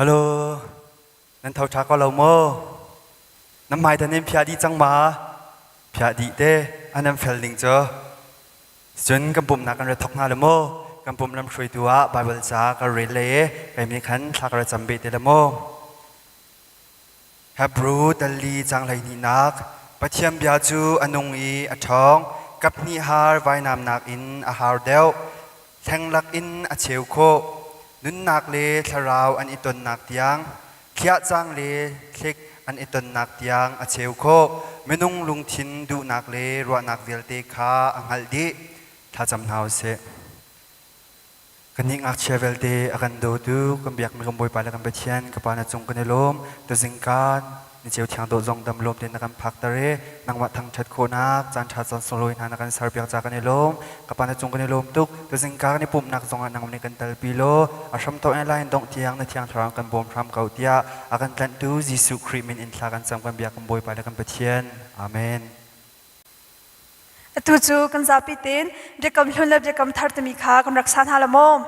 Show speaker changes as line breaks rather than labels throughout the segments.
ฮัลโหลนั่นเท่าทักก็เราโมน้ำไม้ท่านนี้พิอาดีจังมาพิอาดีเต้อันนั้นเฟลลิงเจอจนกำปุ่มนักกันเรทอกงาเลยโมกำปุ่มลำช่วยตัวไบเบิลจาก็เรเลไก่มีขันทักระจำเบตเลยโมฮับรูตัลลีจังไรนี่นักปะเทียมบิอาจูอันงอีอัทองกับนิฮาร์ไว้นำนักอินอาฮาร์เดลแทงลักอินอาเชลโคนุนนักเลทราวอันอิตนนักเตียงเขียจังเลคลิกอันอิตนนักเตียงอาเชลโคเมนุงลุงทินดูนักเลรัวนักเวลเตคาอังฮัลดีถ้าจำเนาเสกันยิ่งอักเชเวลเตอกันดูดูกันเบียกมีกันบอยไปแล้วกันไปเชียนกับปานาจงกันในลมตัวสิงการนี่เจ้าทางโดดจงดำลมเดินนักพักตะเรนังวัดทางชัดโคนักจานชัดจานสโลยนักสารเปียกจากกันในลมกับปานาจงกันในลมตุกตัวสิงการในปุ่มนักจงนังวันนี้กันตลปีโลอาชมโตแอนไลน์ดงเทียงในเทียงทรางกันบ่มพรำเก่าเตียอากันตันดูยิสุคริมินอินทากันจำกันเบียกกันบอยไปแล้วกันไปเชียนอาเมน
ตูจูกันซาปิตินเด็กกำลุนเล็บเด็กกำทัดตมีขากันรักษาฮาลโมม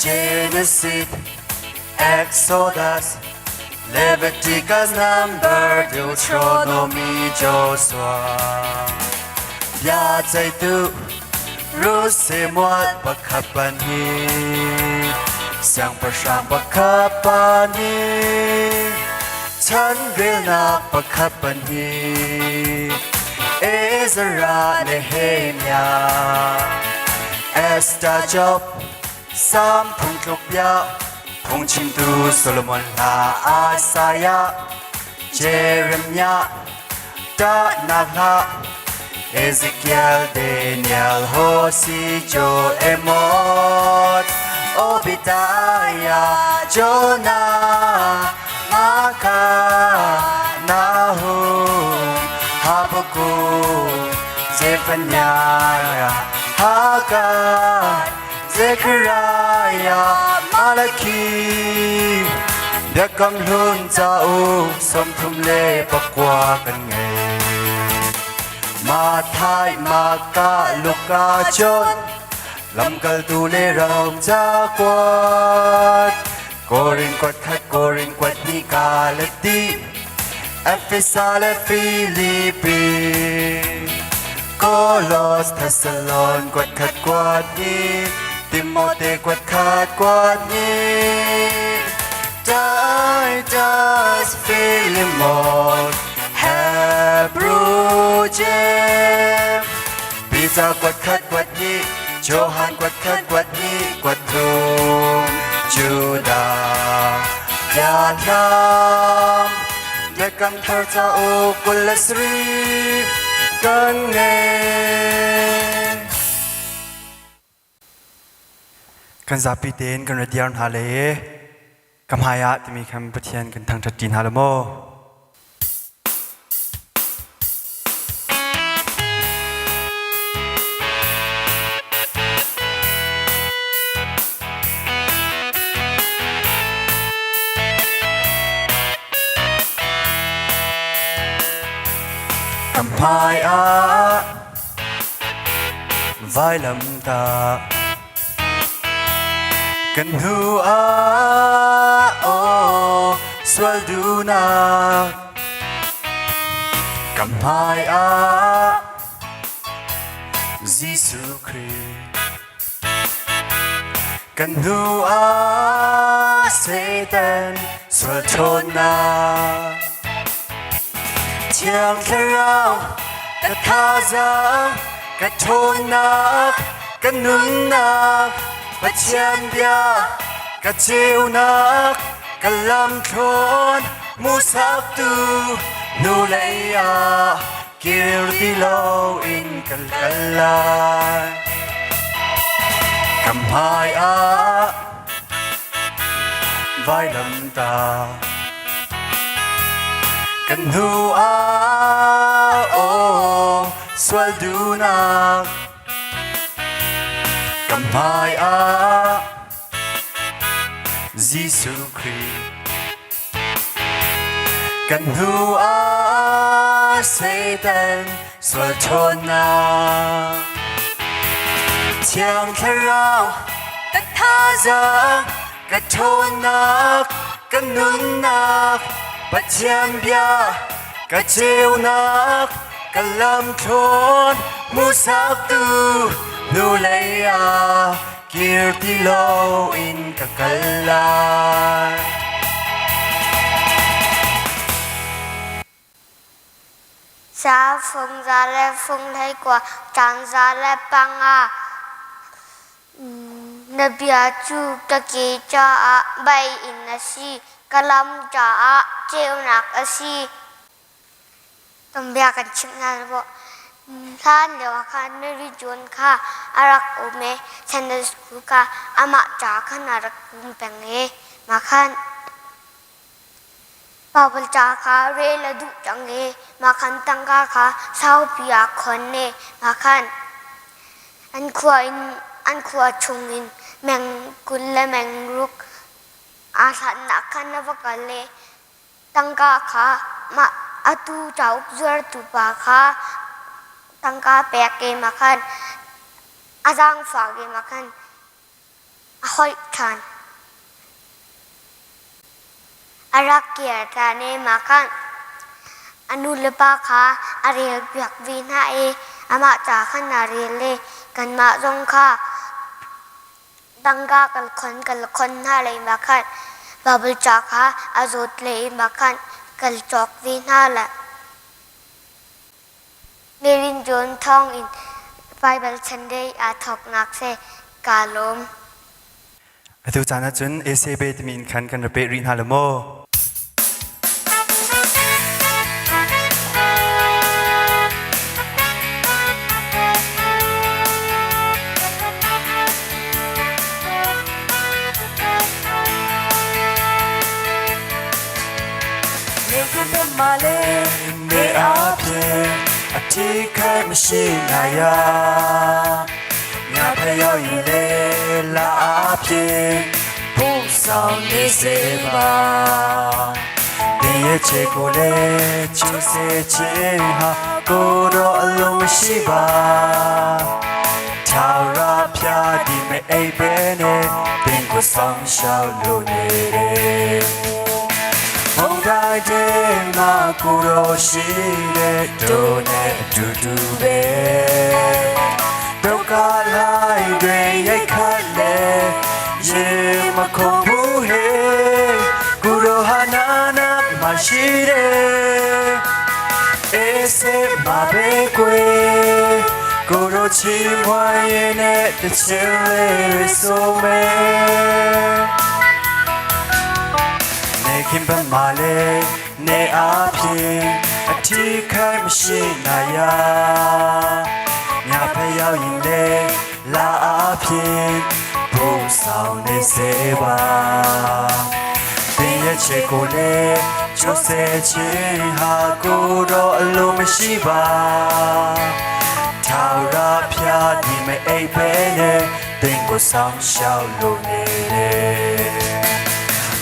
Genesis, Exodus, Leviticus, Number, Deuteronomy, Joshua. Ya chạy tu, Ruth se muat bakapani, Sang pasang bakapani, Chan vil nak bakapani, Ezra Nehemiah, Esther Job. Sam phung tlok bia phung chim tu Solomon la Isaiah Jeremiah da Nahla Ezekiel Daniel Hosea Joel Amos Obadiah Jonah Micah Nahum Habakkuk Zephaniah Haggai Zechariah, Malachi, Dak cầm luôn chao, sum thum le bakwa kan ngay. Mathai, Maka, Luka, John, lam kal tu le ram cha quat. Corin quat ni kalati, Ephesus le Philippi. Colos, Thessalon, quat ni. Timothy quat ni Titus Philemon Hebrew James Peter quat ni Johann quat ni quat thum Judah Yatham Yakam tharcha o kulasri kan ngheกันซาปิเตนกันระเดียร์ฮาเลกำหายะที่มีคำปฏิญาณกันทางจัดจีนฮาเลโมกำหายะไว้ลำตากันหัวโอสวดดูนักกำพายอายิสุคริสต์กันหัวเซตันสวดโทนาเทียงแค่เรากะทาจังกะโทนักกะนุนนักปะเชียนเบียกะเจียวนักกะลำโคลนมูสักตูนูเลยากิรติโลอินกัลกัลลากำหายอาไว้ลำตากันหัวโอสวดดูนัก mai a Giêsu ChristกันหัวSatan ส่วนทนนาเที่ยงแค่เรากัดท่าจะกัดทนนักกันนุนนักปัจเจียมเบียกัดเจียวนักกันลำทนมูสักตูนูเลยอากิรติโลอินกักลา
ซาฟงซาเลฟงไทยกว่าจานซาเลปังอานบีอาจูตะกีจ้าใบอินนาซีกะลำจ้าเจียวนักอาซีต้องเบียกันชิมนาบ่ท่านเดี๋ยวข้าเนริจวนข้าอารักโอเมเซนเดสกูข้าอามาจ้าข้านารักกุมเป็งมาข้าปาบลจาคาเรลดุจังมาคันตังกาคาสาวพิยาคนมาคันอันขวาชงอินแมงกุลและแมงรุกอาสันนักขันนวกเลตังกาคามาอตูเจ้าจวดตุปาคาตังกาแปกเกมาคันอาจังฝากเกมาคันอาหอยทันอารักเกียรติเนมาคันอนุลปาคาอาเรียกเบียกวินาอามาจากขันนาเรียเลกันมาจงค่าตังกากัลคนน่าเลยมาคันบาบลจากคาอาจุดเลยมาคันกัลจอกวินาละเนรินจนท่องอินไบเบิลชันเดย์อาทอกนักเซกาลม
ทุกจานะจุนเอเซเบตมินคันกันระเบรินฮาลโมมาเลเนอาเพอธิใครไม่ชินายาญาพยาอิเลลาเพผู้สาวนิเซบาเดียเชโกเลชูเซเชฮาโกโรอลมชิบาทาราพยาดีไม่เอเบเนเป็นกุศลชาวโลเนเรมองได้เดมากุโรชิเดโดเนดูดูเบดกาลายเดยัยคัดเลเยมาคงผู้เฮกุโรฮานานามาชิเดเอเซมาเบกเวกุโรชิมวายเนเตเชเลโซเมคิมบันมาเลเนอาพีอธิใครไม่ชินายาญาพยายินเลลาอาพีผู้สาวในเซบาเป็นยเชโกเลจูเซชิฮากุโรอโลไม่ชิบาทาราพยาดีไม่เอเปเนเป็นกุศลชาวโลเนเร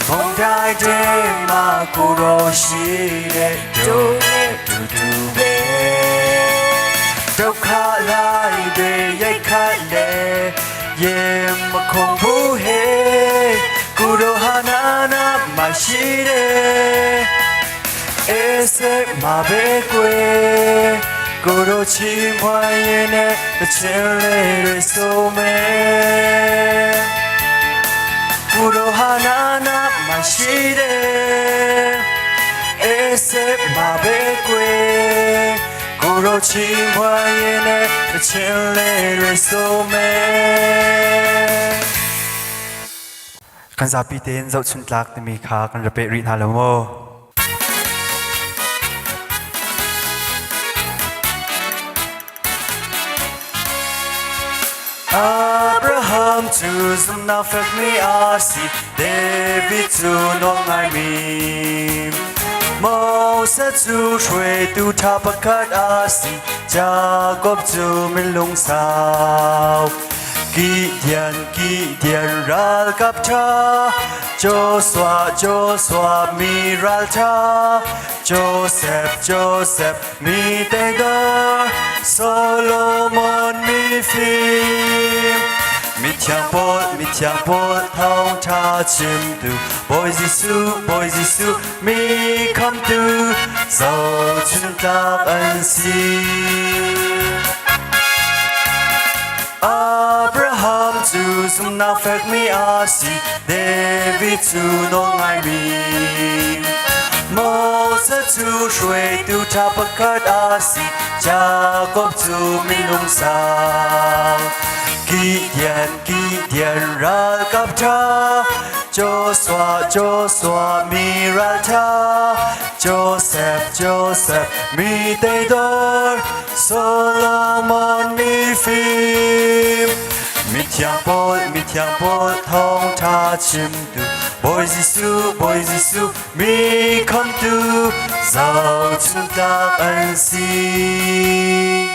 มองได้เดมากุโรชิเดโดเนดูดูเบดกขาลายเดยัยคัดเลเยมาคงผู้เฮกุโรฮานานามาชิเดเอเซมาเบกเวกุโรชิมวายเนเตเชเลเรโซเมกุโรฮานานามาชิเดเอเซมาเบกเวกุโรชิมวายเนเตเชเลเรโซเมกันซาปีเตนเจ้าชุนลักที่มีขากันระเบรินฮาลโมAbraham to znafek mi asi David to nongai mi Moses to shwe tu tapakat asi Jacob to milung sao Gideon ral kap cha Joshua mi ral cha Joseph mi Theodore Solomon mi phim mi thiang pol thong cha chim du Boy Giêsu mi come tu Dẫu chúng ta ân xin Abraham chu sum na phek mi asi David chu no ngai mi Moses chu shui tu cha pakat asi Jacob chu mi nung sa Gideon ral kap cha Joshua mi ral cha Joseph mi Theodore Solomon mi phim mi thiang pol thong cha chim tu Boy Giêsu mi come tu Dẫu chúng ta ân xin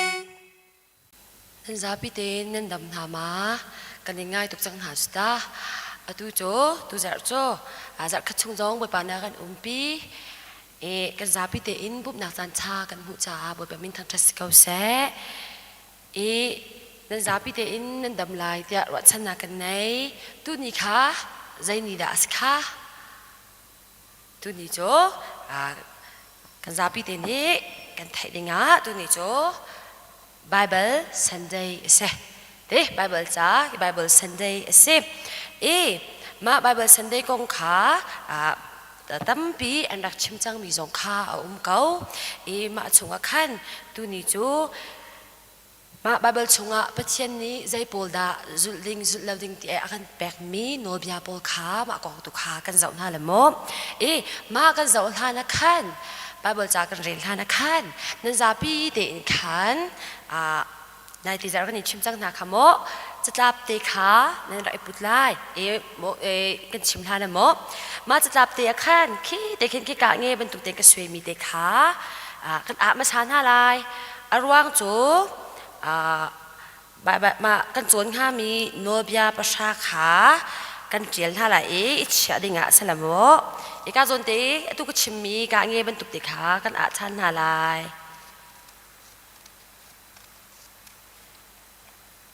Nên giá bị tên nên đầm thả má Cần đến ngay tục chẳng hả ta Tu chô, tu giả chô Giả khát chung dông bởi bà nà gần pi Cần giá bị tên búp nạc giàn cha Cần hụ cha bởi bà mình thằng trà sĩ cầu xe Nên giá bị tên nên đầm lại Tiạ rọa chân nà cần này Tu nì khá, dây nì đã khá Tu nì chô Cần giá bị tên nì Cần thấy đi ngá tu nì chô Bible Sunday se thế Bible cha Bible Sunday se mà Bible Sunday công khá tâm pi anh đặt chim trăng mi zong kha câu mà chunga khan tu ni chu mà Bible chunga pathian ni zai pol da zulling zullading ti akan pek mi no bia pol kha mà kong tu kha kan zau na le mo mà kan zau na na khan Bible cha kan rel na khan nan za pi te khan nai ti zar kan chim chang na khamo chatlap te kha nan rai putlai kan chim na mo ma chatlap te khan khi te khin ki ka nge ban tu te ka swe mi te kha kan ma san ha lai ruang chu ma kan chon ha mi no bia pasha kha kan trial ha la ichya dinga salamo ka zon te tu ka chim mi ka nge ban tu te kha kan chan ha lai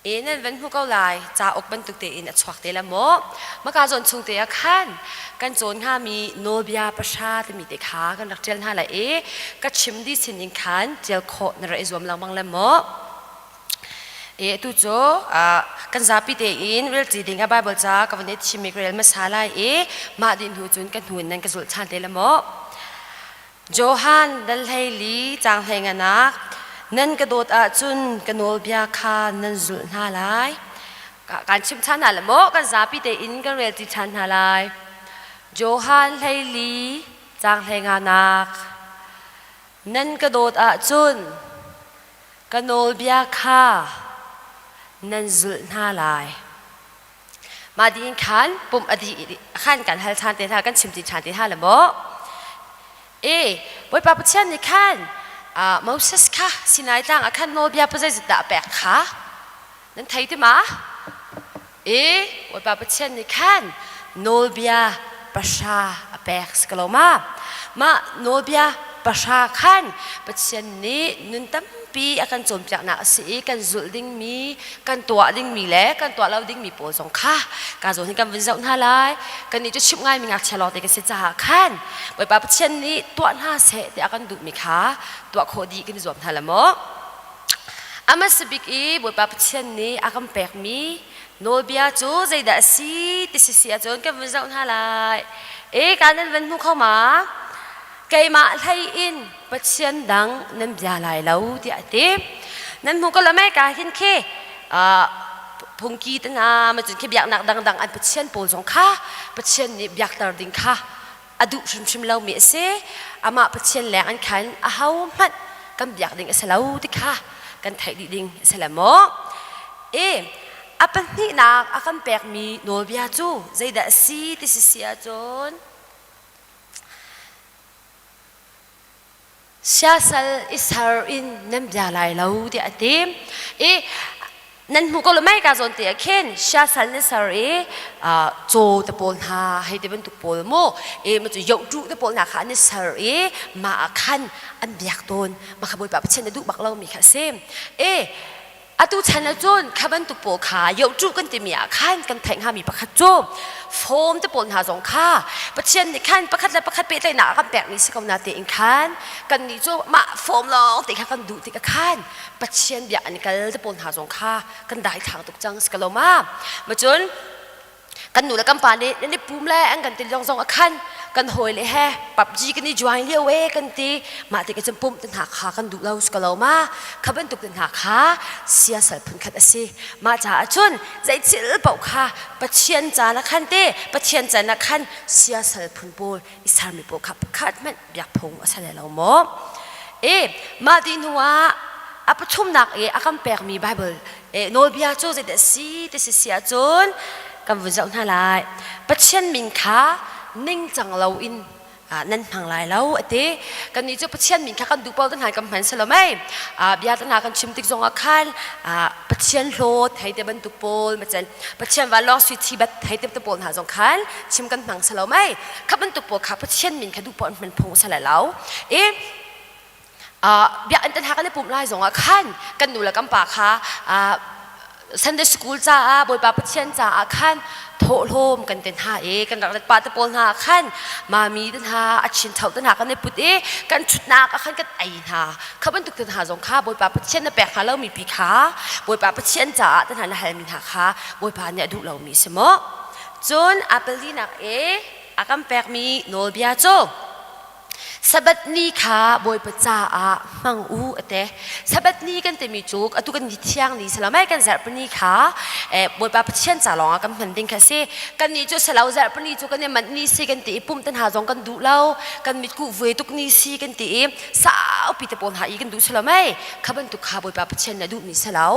nên vẫn hú câu lại cha ốc bên thực tế in choạc tế là mỏ mà cả dọn chung tế khan kan dọn ha mi nobia pasha thì mi tế khá kan đặc trel ha lại các chim đi xin in khan trel khọ nè rồi zoom lang bang là mỏ tu cho kan zapi tế in real chỉ định Bible cha các vấn đề chim migrel masala mà din hu chun kan hun nan ka zul chan tế là mỏ Johan dal hay li chang hay nganak nên cái đốt chun cái nồi bia kha nên zul na lai cái chim chan na là mo cái giá pi te in cái real ti chan na lai Johan hay li chang hay nganak nên cái đốt chun cái nồi bia kha nên zul na lai mà đi khan Pumh adi khan kan hal chan te tha kan chim ti chan te tha là mo boi pa pchen ni khan Moses kha sinai tang akhan no bia pa zai da pek kha nan thai ti ma oi pa chen ni khan no bia pasha pek skaloma ma no bia pasha khan chen ni nun tam pi akan chom chak na si kan zul ding mi kan tua ding mi le kan tua lau ding mi pol song kha ka zo ni kan vin zau na lai kan ni chu chip ngai mi ngak chalo te ka se cha khan oi pa chen ni tua na se te akan du mi kha tua khodi kan zom thala mo ama sibik boi pa chen ni akan pek mi no bia chu zai da si ti si a chon kan vin zau na lai kan nan vin hu khau ma cây mạ thay in bất chiến đắng nên già lại lâu thì tiếp nên không có là mấy cái hiện khi phong kỳ tên mà chúng khi biak nặng đằng anh bất chiến bổ sung kha bất chiến ni biak tar đinh kha adu shim lâu mỹ se ama bất chiến lẹ anh khăn hau mất cầm biak đinh sẽ lâu thì kha cần thấy đi đinh sẽ là mỏ apan ni nak akan pek mi no bia chu zai da si ti si a chon Siya sal ishar in nem dia lai lau di atim นั่นหูก็เลยไม่การสนเตียเข็นชาสันเนสเรโจตะโปนหาให้เดบันตุโปลโมมันจะยกจุตะโปนหาค่ะเนสเรมาขันอันเบียกโดนมาขบวนแบบเช่นดูบักเรามีค่ะเซมอาตุชันจนขบันตุโปขายกจุกันติมีอาขันกันแทงหามีประคัดโจโฟมตะโปนหาสองค่าประเชียนในขันประคัดและประคัดเปรตหนากันแบกนี้สิกำนาเตียงขันกันนี่โจมาโฟมลองติดกันดูติดกันประเชียนเบียอันกันตะโปนหาสองค่ากันได้ทางตุกจังสกลมามาจนกันหนูและกันปานนี่ปุ่มแรกกันติดสองขันกันหอยเลยแฮปับจีกันนี่จอยเลี้ยวเวกันตีมาติกันจำปุ่มตันหาขากันดูเราสกลมาขบันตุกตันหาขาเสียสารพันขัดสิมาจากชนใจจิลเป่าขาประเชียนจานักขันเต้ประเชียนจานักขันเสียสารพันโบอิสามีโบขับขัดมันอยากพงอะไรเราหมอมาดินัวอาประชุมนักอาคำแปลมีไบเบิลโนบิอาโจใจเดซีเดเสียจนกันวุ่นวายหลายประเชียนมินขานิ่งจังเราอินนั่นทางหลายแล้วกันนี้จะประเชียนมินค่ะกันดูเป้าตันหากันพันสลามเบียตันหากันชิมติกจงอาคารประเชียนโลดให้เตบันตุโปลมาจันประเชียนวาลอสวิธีบัดให้เตบันตุโปลหาจงคันชิมกันพังสลามขับบันตุโปลขับประเชียนมินค่ะดูเป้ามันพงสลายแล้วเบียอันตันหากันในปุ่มไล่จงอาคารกันดูแลกันปากค่ะSunday school จ้าบอยปาประเชียนจ้าขันโถโลมกันเต็นหากันรักปาตะโปนหาขันมามีเต็นหาอัชินเท่าเต็นหากันในปุตกันชุดนาขันกันไอหาเขาบรรทุกเต็นหาสองขาบอยปาประเชียนน่ะแปลกหาเรามีปีขาบอยปาประเชียนจ้าเต็นหาละหายมีหาขาบอยปาเนี่ยดูเรามีสมอจนอาเปลีนักอากันแปลกมีโนเบียโจสบัดนี้ค่ะบอยประจ้ามังอูสบัดนี้กันเต็มจุกตุกันที่ยงนี้สลามกันเจอปนี้ค่ะบอยปาประเชียนจ่าลองกันพันดิ้งค่ะสิกันนี้จุสลาวเจอปนี้จุกันเนี่ยมันนี้สิกันตีปุ่มตันหาจงกันดูเล่ากันมิดกูเวตุกนี้สิกันตีสาวปีตะปนหาอีกันดูสลามขับบันตุกค่ะบอยปาประเชียนเนี่ยดูนี่สลาว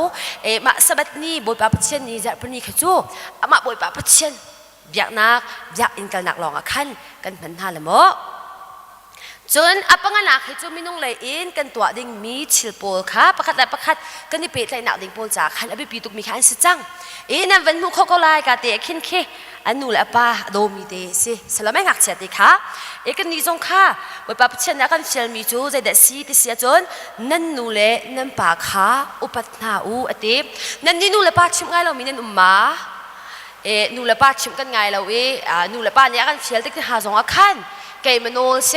มาสบัดนี้บอยปาประเชียนนี่เจอปนี้ค่ะจูมาบอยปาประเชียนเบียกนักเบียกอินกันนักลองขันกันพันหาละมั้งจนอัปงันนักให้จูมินุ่งเลยอินกันตัวดิ่งมีชิลโปลค่ะประคัดและประคัดกันนี่เปิดใจหนักดิ่งโปลจากขันอภิปีตุกมีขันสิจังนั่นวันมุขก็ไล่กาเตะขินเคอันนู้นแหละป้าโดมีเดสิสลามไม่หักเสียดีค่ะกันนี่จงค่ะบอยป้าเช่นนักกันเชลมีจูใจเด็ดสีที่เสียจนนั่นนู้นแหละนั่นป้าค่ะอุปัตนานั่นนี่นู้นแหละป้าชิมไงเรามีนั่นมานู้นแหละป้าชิมกันไงเรานู้นแหละป้าเนี่ยกันเชลติ๊กที่หาสองขันเกย์มันโน้เส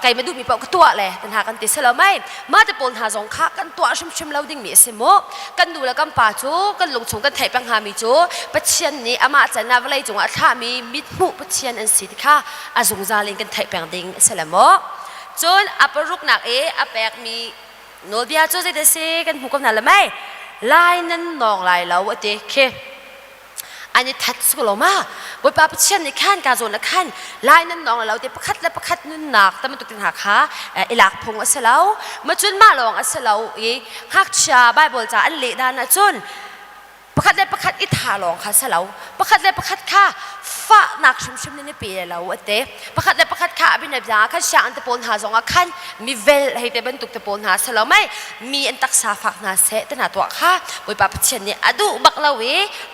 ไก่มาดูมีเปล่าก็ตัวเลยแต่หากันติดเสลไม่มาจะปนหาสองข้ากันตัวชิมเราดิ่งมีเสมอกันดูแลกันป่าจูกันลงชงกันไถ่ปังหามีจูปัจเจียนนี้อามาจะนับอะไรจงอาท่ามีมิดมุปัจเจียนอันสิทธิ์ค่ะอาจงจาริงกันไถ่ปังดิ่งเสลมอจนอาปรุกหนักอาแปกมีโนเบียจูจะได้เสกันหูกันนั่นละไม่ลายนั้นนองลายเราเด็กเคอันนี้ทัดสุกลมาบอยปาประเชียนในขั้นการโจนในขั้นลายนั้นน้องเราเดี๋ยวประคัดและประคัดนุ่นหนักแต่มันตุกตินหาขาหลักพงอัศเลามาจนมาลองอัศเลาฮักชาไบเบิลจ่าอันเละดานะจนประคัดและประคัดอิทาลองค่ะอัศเลาประคัดและประคัดค่ะฟ้าหนักชุ่มๆในปีเราประคัดและประคัดค่ะเป็นแบบอย่างขั้นชาอันตะปนหาสองขั้นมีเวลให้แต่บรรทุกตะปนหาอัศเลาไม่มีอันตักษาฝักนาเสแต่หนาตัวค่ะบอยปาประเชียนเนี่ยอดูบักเรา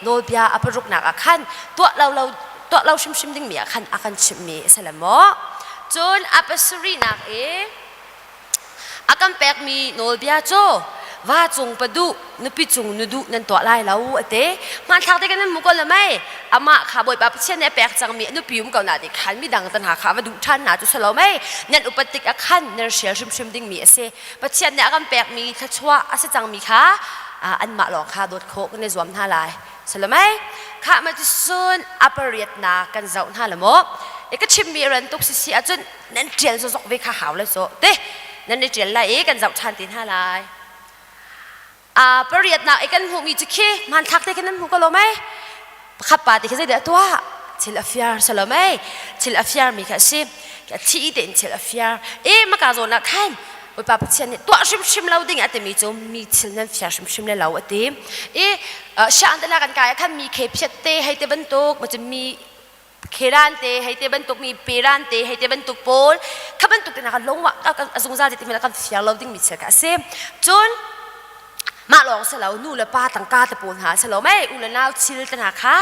โนเบียอปรุกหนักขั้นตัวเราชิมดิ่งมีขั้นอากันชิมมีสลามอจนอปสุรีนักอากันแปกมีโนเบียโจว่าจงประดุนุปิจงนุดุนั่นตัวไล่เรามันทักได้กันนั่นมุกละไม่อามาขาบอยปาเช่นเนี่ยแปกจังมีนุปิมก่อนหน้าเด็กขันมีดังตันหาขาว่าดุท่านหนาจุสลาไม่นั่นอุปติกขั้นเนรเชียชิมดิ่งมีปะเช่นเนี่ยอากันแปกมีทัชวะอาศัยจังมีขาอันมาหลอกขาโดดโคกันในสวมท่าลายสลาไม่ข้ามาจะส่วนอัปเรียดนากันเจ้าท่าละมั้งก็ชิมมีรันตุกสิอาจนนั่นเจียนสกวิขาหาวเลยโซนั่นในเจียนไรกันเจ้าชันตินท่าลายปริยัตินักกันหูมีจุกี้มันทักได้กันนั้นหูก็รู้ไหมขับปาติเขาจะเดือดตัวชิลอาฟิอาร์สลาไม่ชิลอาฟิอาร์มีแค่สิที่เด่นชิลอาฟิอาร์มากาโซนักขันบอยปาประเชียนเนี่ยตัวชิมเราดิ่งอาจจะมีจมีชิลนั่นฟิอาร์ชิมเลยเราช่างแต่ละกันกายขันมีเคปเชตเตให้เตบันตุกมันจะมีเครันเตให้เตบันตุกมีเปรันเตให้เตบันตุกโพลขับบันตุกแต่นักลงว่าก็สงสารจะมีนักฟิอาร์เราดิ่งมีเชลกาเซจน มาลองสลาวนู่นละป้าตังกาตะปูนหาสลาวไม่อุลนาวชิลตนาค่ะ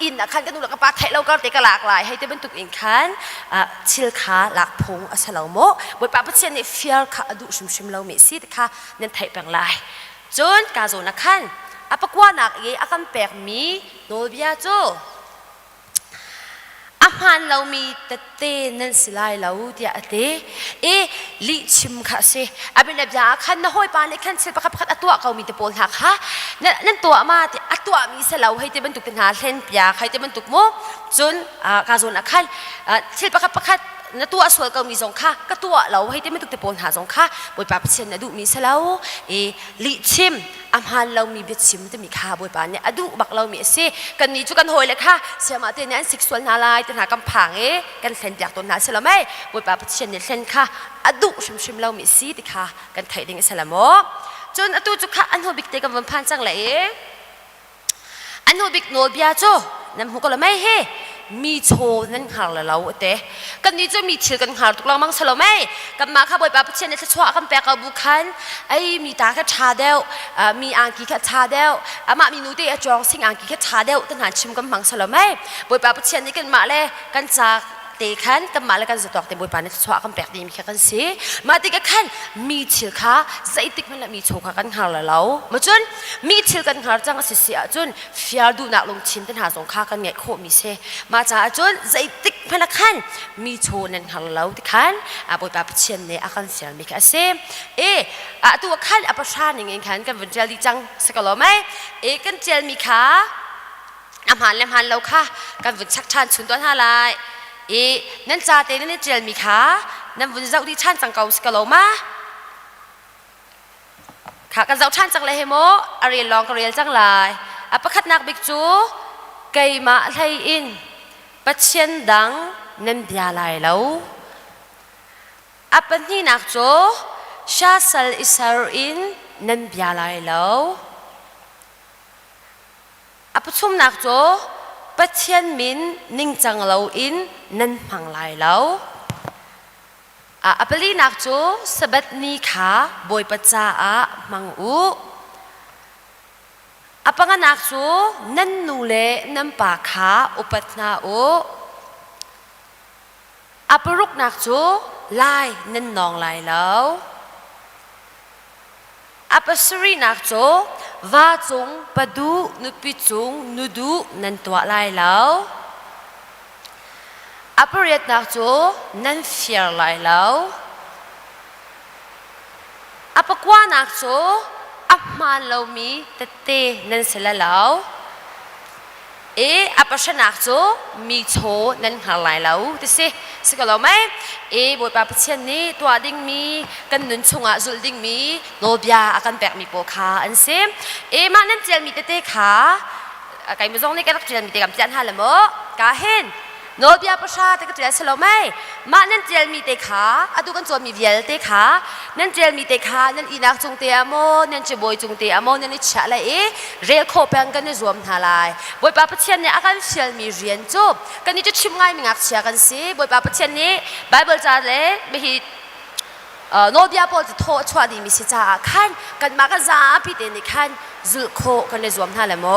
อินนักขันกันนู่นละก็ป้าเทเราก็เตะกหลากหลายให้เตเป็นตุกอินขันชิลขาหลักพงสลาวโมบทป้าพัชเนเฟียร์ค่ะดูชิมเราเมสิตค่ะนั่นไทยแปลงลายจนกาโซนักขันปะกว่านักเออากันแปลกมีโนเบียโจอาหารเรามีแต่เต้นั่นสิไลเราเดียเต้ลิชิมค่ะสิอาเป็นแบบอย่างขันน้อยปานในขันเสร็จประคับตัวเขามีแต่โปนหักค่ะนั่นตัวมาที่ตัวมีเสลาให้เต้บรรทุกเป็นหาเส้นปยาให้เต้บรรทุกโมจนกาโซนขันเสร็จประคับนั่นตัวส่วนเขามีสองค่ะก็ตัวเราให้เต้บรรทุกแต่โปนหาสองค่ะบทบาทเช่นนั่นดูมีเสลาลิชิมอาหารเรามีเบ็ดชิมจะมีค่าบทบาทเนี่ยอดูบักเรามีเสกันนี้จุกันหอยเลยค่ะเชื่อมาเต้เนี่ยสิกส่วนนาลายแต่หากำผังกันเส้นจากตัวนั้นเสลาไม่บทบาทเช่นเนี่ยเส้นค่ะอดูชิมเรามีสีติค่ะกันไทยดิ่งเสลาโมจนอดูจุค่ะอันหัวบิ๊กเตกับวันพันจังเลยอันหัวบิ๊กโนเบียโจนั่นหัวก็เลยไม่เฮมีโชว์นั่นหาเราเตะกันนี้จะมีเชื่อกันหาตุกลางมังสลาไม่กันมาค่ะบอยปาเช่นในชั่วกันแปลกับบุคันมีตาแค่ชาเดลมีอังกีแค่ชาเดลมามีนูเตะจองสิ่งอังกีแค่ชาเดลตั้งหาชิมกันมังสลาไม่บอยปาเช่นนี้กันมาเลยกันจากเตะขันกันมาเลยกันจะตอกเต็มบอยปาในชั่วกันแปลกดีมีแค่กันสิมาติกันขันมีเชื่อค่ะใจติกมันละมีโชว์กันหาเรามาจนมีเชื่อกันหาจังสิเสียจนฟิลดูนักลงชินตั้งหาสงค่ากันเนี่ยโคมีเซมาจากจนใจติกพนักขันมีโชว์นั่นหาเราที่ขันบอยปาเช่นเนี่ยอาการเสียมีแค่เซตัวขันประชาหนึ่งเองขันกันวันเจลิจังสกลไหมกันเจลมีขาอาหารและอาหารเราค่ะกันวันชักชันชุนตัวหาลายนั่นจ่าเต้นั่นเจลมีขานั่นวันเจ้าที่ชันจังเก่าสกลมาค่ะกันเจ้าชันจังเลยเฮโมอารีลองกันเรียนจังลายประคัดนักบิกจูไกมาไทยอินปัจเจียนดังนั่นเดียลายแล้วปัจนี้นักจูชาสัลอิสราอินนั่นเดียลายแล้วปัจจุบันนักจูปัจเจียนมินนิ่งจังเราอินนั่นพังลายแล้วปัจลีนักจูสบัดนี้ขาบอยปัจจามังอูปังนักจูนั่นนูเลนั่นปากขาอุปัตนาอูปรุกนักจูลายนั่นนองลายแล้วปัสรีนักจูว่าจงปดูนุปิจงนุดูนั่นตัวลายแล้วปริยนักจูนั่นเฟียร์ลายแล้วปกว่านักจูมาเรามีแต่เตนั่นเสร็จแล้วปัชนักจูมีโชนั่นหาลายแล้วที่สิก็เราไม่บทบาทเช่นนี้ตัวดิ่งมีกันนุนชงจุลดิ่งมีโนเบียอาการแปลกมีโปขาอันเซมานั่นเจลมีเตขาไก่มือซองนี่ก็เจลมีเตกับเจนฮาละโมกาเห็นโนเบียประชาแต่ก็เจลสโลไม่มานั่นเจลมีเตขาดูกันจนมีเวียลเตขานั่นเจลมีเตขานั่นอีนักจงเตอโมนั่นจะบอยจงเตอโมนั่นนิชะละเรียกโคเป็นกันในรวมทลายบอยปาปเชียนเนี่ยอาการเชียนมีเรียนจบกันนี้จะชิมง่ายมีงักเชียกันสิบอยปาปเชียนนี้ไบเบิลจะเลยไม่ฮิโนเบียพอจะโทษชวดีมีสิจ้าขันกันมากันจ้าพี่เตนิขันจุโคกันในรวมทลายโม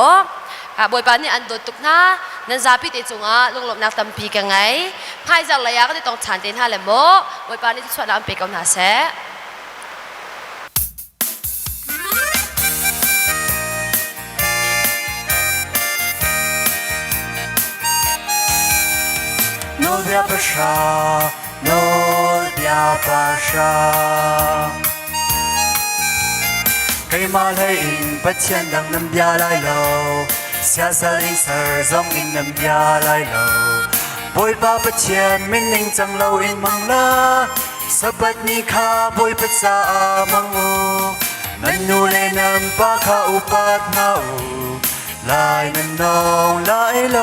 บอยปานี่อันโดดตุกนะนั่นจ้าพี่เตจงลงหลบนักตั้มปีกันไงพายจากระยะก็จะต้องฉันเตนทลายโมบอยปานี่จะชวดน้ำเปกันหนาเส
โนเบียประชาโนเบียประชาไกมาเลยอินปัจเจียนดังน้ำยาไหลโลเสียสลิงเสอร์ซองอินน้ำยาไหลโลบอยปาปัจเจียนมินนิ่งจังเราอินมังลาสบัดนี้ขาบอยปัจจามังอูนันนูเลนัมปาขาอุปัตนาอูลายนันนองไหลโล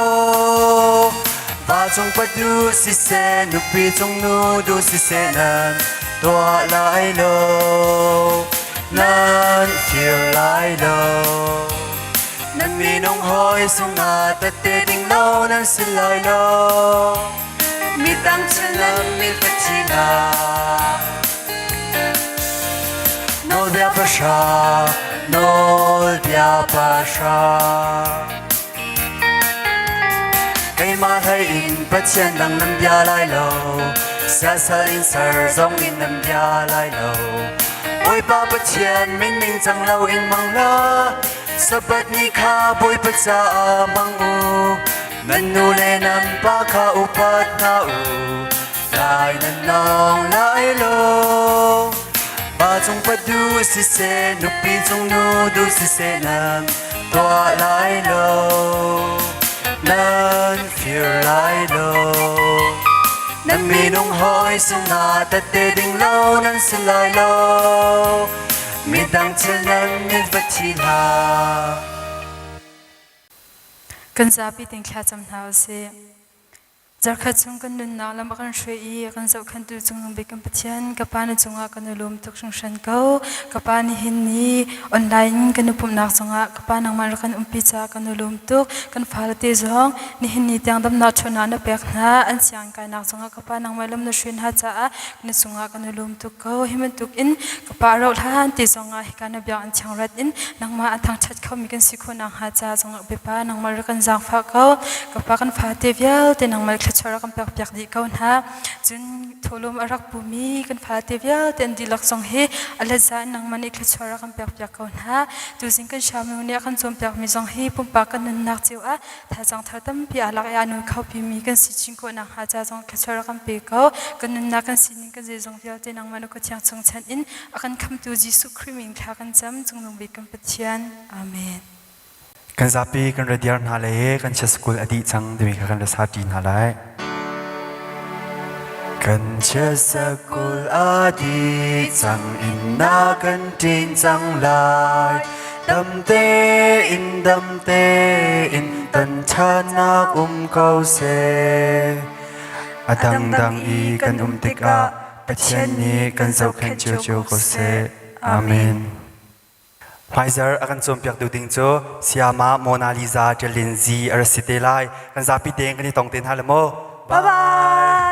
ว่าจงปัดดูสิเซนุปีจงนูดูสิเซนันตัวไหลโลนั้นเฟียไหลโลนั้นมีน้องหอยสุงาแต่เตดิ่งโลนั้นสิไหลโลมีตั้งเชลังมีปัจจินาโนเดียประชา nol bia pa sha cây ma hay in bất chen đằng năm bia lai lâu xa xa in sar dòng in năm bia lai lâu ôi ba bất chen minh minh chẳng lâu in mang la sa bất ni kha bôi bất sa mang u nan nu le nam pa kha upat na u lai nan nong lai lo ba chung pa du si se nu pi chung nu du si se nam toa lai lo nan phiêu lai lo nan mi nung hoi sung na ta te ding lo nan si lai lo mi dang chil nan mi vật chi la
kan zapi ting kha cham hau se jar kha chung kan nun na lam kan shwe kan zau khan tu chung nung be kan pathian ka pa na chunga kan lum tuk sung shan ko ka pa ni hin ni online kan pumnak chunga ka pa nang mar kan umpi cha kan lum tuk kan phal te zong ni hin ni tyang dam na chona na pek na an siang kai nak chunga ka pa nang malum na shwin ha cha ni chunga kan lum tuk ko himan tuk in ka pa ro than te zonga hikana bya an chang rat in nang ma athang chat kho mi kan sikho nang ha cha chunga be pa nang mar kan jang pha ko ka pa kan pha te vyal te nang mal chora kan pek pek di kaun ha chun tholum arak bumi kan pha te vyal ten di lak song he ala za nang mani kha chora kan pek pek kaun ha tu jing kan shamu ne kan chom pek mi song he pum pa kan nak chiu a tha jang thar tam pi ala ya nu khau pi mi kan si ching ko nang ha cha jong kha chora kan pe ko kan na kan sin kan je jong vyal te nang manu ko chiang chung chan in akan kham tu jisu krimin kha kan cham chung nong be kan pathian amen
kan zapi kan radiar na le kan cha school adi chang demi kan ra sa ti na lai kan cha school adi chang in na kan tin chang lai dam te in tan cha na kau se adang dang i kan tik a pathian ni kan zau khan chiu chiu ko se amen Pfizer akan chompiak du ting cho Siama Mona Lisa Lindsay Arsitelai kan zapi teng kan tong ten halamo
bye bye